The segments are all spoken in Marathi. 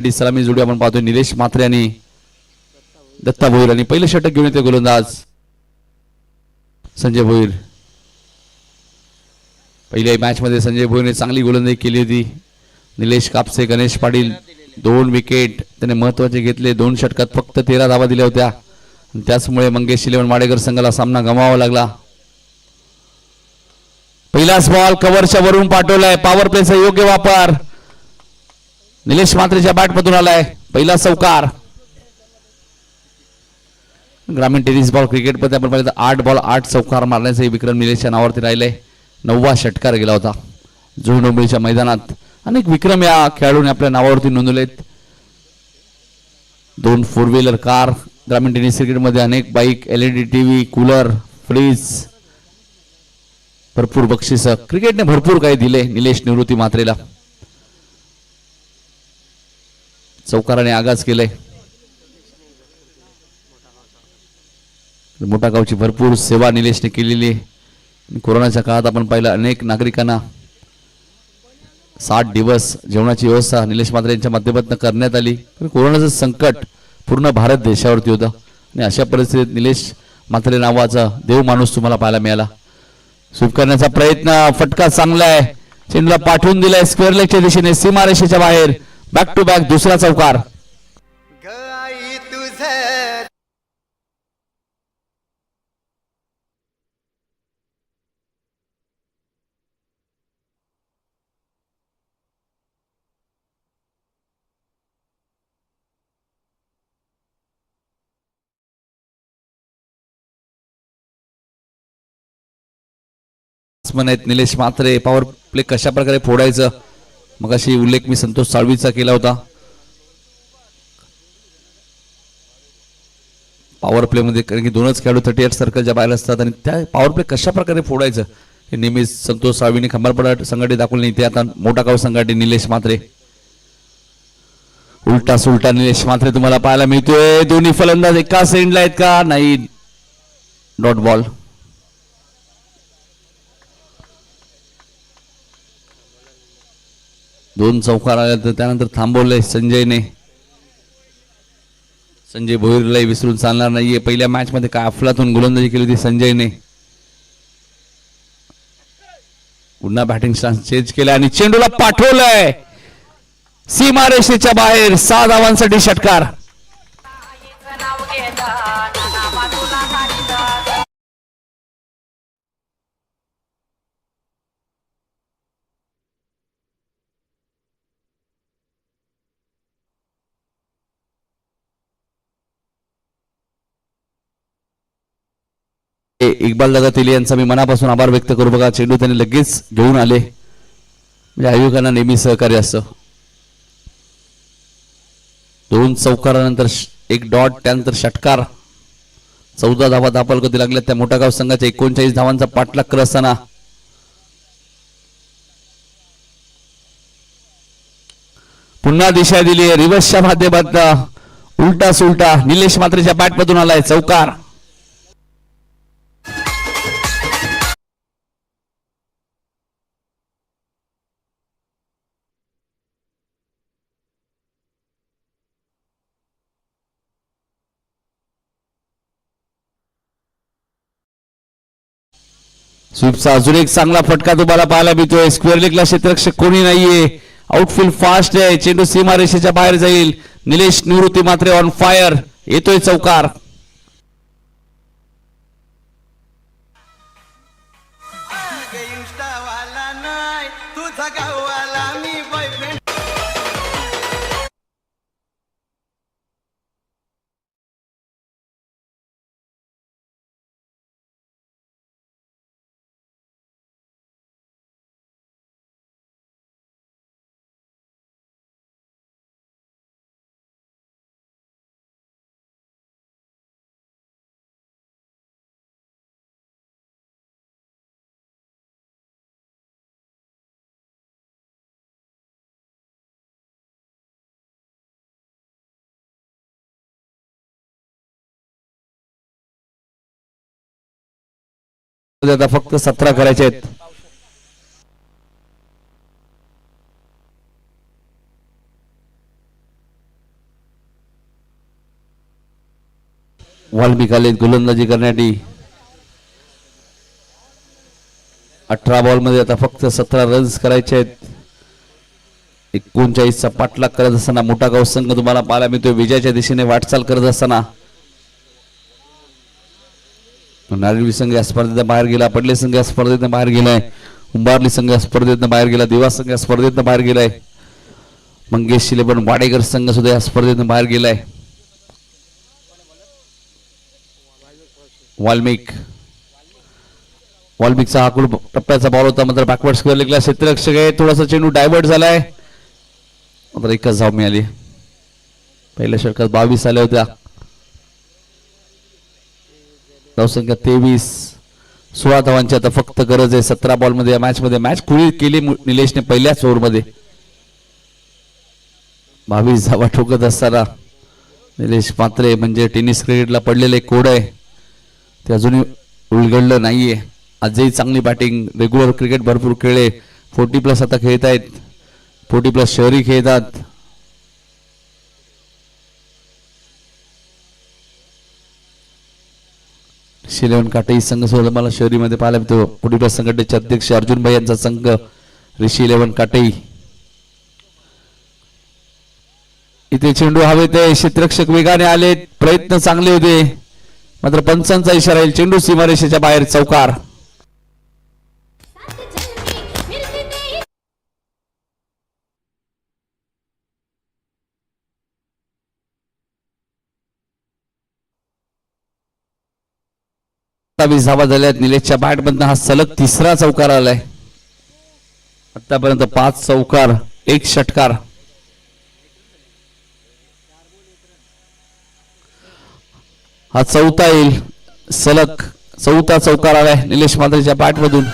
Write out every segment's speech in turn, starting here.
सलामी जोडी आपण पाहतोय निलेश म्हात्रे आणि दत्ता भोईर आणि पहिले षटक घेऊन येते गोलंदाज संजय भोईर। पहिल्या मॅच मध्ये संजय भोईरने चांगली गोलंदाजी केली होती। निलेश कापसे गणेश पाटील 2 विकेट त्याने महत्त्वाचे घेतले। 2 षटकात फक्त 13 धावा दिल्या होत्या। त्याचमुळे मंगेश इलेव्हन माडेकर संघाला सामना गमावावा लागला। पहिलाच बॉल कव्हरच्या वरून पाठवलाय। पॉवर प्लेचा योग्य वापर निलेश म्हात्रेच्या बॅट मधून आलाय। पहिला चौकार। ग्रामीण टेनिस बॉल क्रिकेट मध्ये आपण पाहिलं 8 बॉल 8 चौकार मारण्याचे विक्रम निलेशच्या नावावरती राहिले। 9वा षटकार गेला होता। जुळडोंबरीच्या मैदानात अनेक विक्रम या खेळाडूने आपल्या नावावरती नोंदवलेत। 2 4 व्हीलर कार, ग्रामीण टेनिस क्रिकेट मध्ये अनेक bike, LED TV, cooler, fridge, भरपूर बक्षीस, क्रिकेटने भरपूर काही दिले निलेश निवृत्ती म्हात्रेला। चौकाराने आगाज केले। मोठा गावची भरपूर सेवा निलेशने केलेली आहे। कोरोनाच्या काळात आपण पाहिलं अनेक नागरिकांना 60 दिवस जेवणाची व्यवस्था निलेश म्हात्रे यांच्या माध्यमातून करण्यात आली। कोरोनाचं संकट पूर्ण भारत देशावरती होतं आणि अशा परिस्थितीत निलेश म्हात्रे नावाचा देव माणूस तुम्हाला पाहायला मिळाला। स्वीप करण्याचा प्रयत्न, फटका चांगला आहे, चेंडूला पाठवून दिलाय स्क्वेअर लेगच्या दिशेने सीमारेषेच्या बाहेर। बॅक टू बॅक दुसरा चौकार। निलेश म्हात्रे पॉवर प्ले कशा प्रकारे फोडायचं मग अशी उल्लेख मी संतोष साळवीचा केला होता। पॉवर प्ले मध्ये कारण की 2च खेळाडू 38 सर्कलच्या बाहेर असतात आणि त्या पॉवर प्ले कशा प्रकारे फोडायचं हे नेहमीच संतोष साळवीने खंबाळपडा संघाटी दाखवले नाही। ते आता मोठा गाव संघाटी निलेश म्हात्रे उलटा सुलटा निलेश म्हात्रे तुम्हाला पाहायला मिळतोय। दोन्ही फलंदाज एका सेंडला आहेत का नाही, डॉट बॉल। दोन चौकार आले तर त्यानंतर थांबवलंय संजयने। संजय भोईरला विसरून चालणार नाहीये। पहिल्या मॅच मध्ये काय अफलातून गोलंदाजी केली होती संजयने। पुन्हा बॅटिंग स्टान्स चेंज केला आणि चेंडूला पाठवलंय सीमारेषेच्या बाहेर। 6 धावांसाठी षटकार। इक्बाल दादा तेली यांचा मी मनापासून आभार व्यक्त करू। बघा चेंडू त्यांनी लगेच घेऊन आले, म्हणजे आयोगांना नेहमी सहकार्य असतं। 2 चौकारानंतर 1 डॉट, त्यानंतर षटकार। 14 धावा दापालगती लागल्या त्या मोठा गाव संघाच्या 39 धावांचा पाठलाग करत असताना पुन्हा दिशा दिली आहे रिव्हर्सच्या माध्यमातून। उलटा सुलटा निलेश म्हात्रेच्या बॅट मधून आलाय चौकार। स्वीपचा अजून एक चांगला फटका तुम्हाला पाहायला मिळतोय। स्क्वेअर लेगला क्षेत्ररक्षक कोणी नाहीये, आउटफील्ड फास्ट आहे, चेंडू सीमारेषेच्या बाहेर जाईल। निलेश निवृत्ती म्हात्रे ऑन फायर, येतोय चौकार। आता फक्त 17 करायचे आहेत। वाल्मिक आले गोलंदाजी करण्यासाठी. 18 बॉल मध्ये आता फक्त 17 रन्स करायचे आहेत. 39चा पाठलाग करत असताना मोठा गाव संघ तुम्हाला पाहायला मिळतोय विजयाच्या दिशेने वाटचाल करत असताना. नारळी संघ या स्पर्धेतून बाहेर गेला, पडले संघ या स्पर्धेतून बाहेर गेलाय, उंबारली संघ या स्पर्धेतून बाहेर गेला, दिवा संघ या स्पर्धेतून बाहेर गेलाय, मंगेश शिलेबन वाडेकर संघ सुद्धा या स्पर्धेतून बाहेर गेलाय. वाल्मिकचा हाकूड टप्प्याचा बॉल होता मात्र बॅकवर्ड स्क्वेअर लेगला क्षेत्ररक्षक आहे. थोडासा चेंडू डायव्हर्ट झालाय मात्र एकच धाव मिळाली. पहिल्या षटकात 22 आल्या होत्या. धावसंख्या 23. 16 धावांची आता फक्त गरज आहे 17 बॉल मध्ये. या मॅच मध्ये मॅच खुली केली निलेशने पहिल्याच ओव्हर मध्ये. 22 धावा ठोकत असताना निलेश मात्रे म्हणजे टेनिस क्रिकेटला पडलेले कोड आहे ते अजूनही उलगडलं नाहीये. आजही चांगली बॅटिंग, रेग्युलर क्रिकेट भरपूर खेळले. 40+ आता खेळत आहेत, 40+ शहरी खेळतात. शिलेवन काटे संघ सोबत मला शहरीमध्ये पाहायला मिळतो. 40+ संघटनेचे अध्यक्ष अर्जुन भाई यांचा संघ ऋषी 11 काटे. इथे चेंडू हवेत आहे, क्षेत्ररक्षक वेगाने आले, प्रयत्न चांगले होते मात्र पंचांचा इशारा येईल. चेंडू सीमारेषेच्या बाहेर, चौकार. धावा झाल्यात. निलेशच्या बॅट मधनं हा सलग 3रा चौकार आलाय. आतापर्यंत 5 चौकार, 1 षटकार. हा 4था येईल, सलग 4था चौकार आलाय निलेश मात्रेच्या बॅट मधून.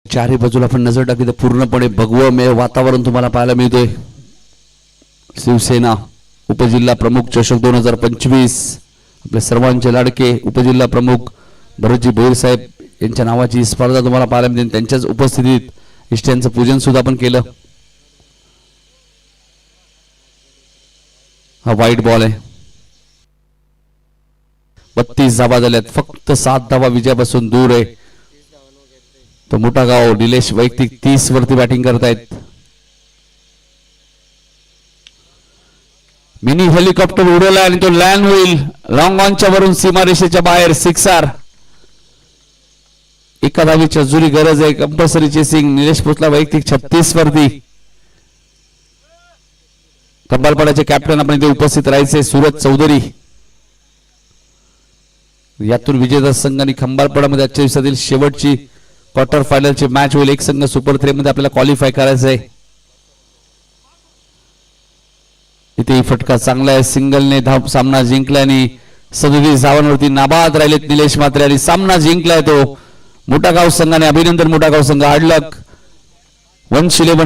चारही बाजूला आपण नजर टाकली तर पूर्णपणे भगवमय वातावरण तुम्हाला पाहायला मिळतोय. शिवसेना उपजिल्हा प्रमुख चषक 2025 आपले सर्वांचे लाडके उपजिल्हा प्रमुख भरतजी भोईर साहेब यांच्या नावाची स्पर्धा तुम्हाला पाहायला मिळते. त्यांच्याच उपस्थितीत इष्टांचं पूजन सुद्धा आपण केलं. हा वाईट बॉल आहे. 32 धावा झाल्यात, फक्त 7 धावा विजयापासून दूर आहे तो मोठा गाव. निलेश वैयक्तिक 30 वरती बॅटिंग करतायत. मिनी हेलिकॉप्टर उडवला आणि तो लँड होईल लॉंग ऑनच्या वरून सीमारेषेच्या बाहेर. 6R. एका धावीची अजूनही गरज आहे. Compulsory chasing. निलेश पोचला वैयक्तिक 36 वरती. कंबालपाड्याचे कॅप्टन आपण इथे उपस्थित राहायचे सूरज चौधरी. यातून विजेता संघ आणि खंबालपाड्यामध्ये आजच्या दिवसातील शेवटची क्वार्टर फायनलची मॅच होईल. एक संघ सुपर 3 मध्ये आपल्याला क्वालिफाय करायचं आहे. इथे फटका चांगला आहे. सिंगलने धाव सामना जिंकला आणि 37 धावांवरती नाबाद राहिलेत निलेश मात्रे आणि सामना जिंकलाय तो मोठा गाव संघाने. अभिनंदन मोठा गाव संघ. हार्ड लक. 111